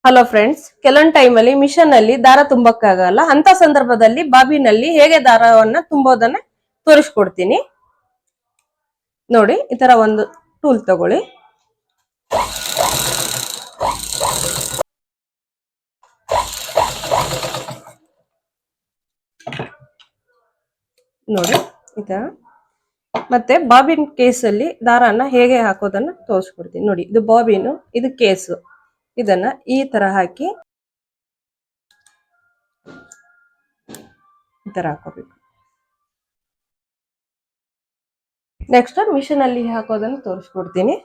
Hello friends, ಕೆಲವೊಂದು ಟೈಮಲ್ಲಿ mission ಅಲ್ಲಿ ದಾರ ತುಂಬಕ್ಕಾಗಲ್ಲ. ಅಂತ ಸಂದರ್ಭದಲ್ಲಿ ಬಾಬಿನಲ್ಲಿ ಹೇಗೆ ದಾರವನ್ನ ತುಂಬೋದನ್ನ ತೋರಿಸ್ಕೊಡ್ತೀನಿ ನೋಡಿ. ಈ ತರ ಒಂದು ಟೂಲ್ ತಗೊಳ್ಳಿ. ನೋಡಿ ಈ ತರ. ಮತ್ತೆ ಬಾಬಿನ್ ಕೇಸಲ್ಲಿ ದಾರನ ಹೇಗೆ ಹಾಕೋದನ್ನ ತೋರಿಸ್ಕೊಡ್ತೀನಿ ನೋಡಿ. ಇದು ಬಾಬಿನು, ಇದು ಕೇಸು. ಇದನ್ನ ಈ ತರ ಹಾಕಿ ಈ ತರ ಹಾಕೋಬೇಕು. ನೆಕ್ಸ್ಟ್ ಮಿಷನ್ ಅಲ್ಲಿ ಹಾಕೋದನ್ನು ತೋರಿಸ್ಕೊಡ್ತೀನಿ.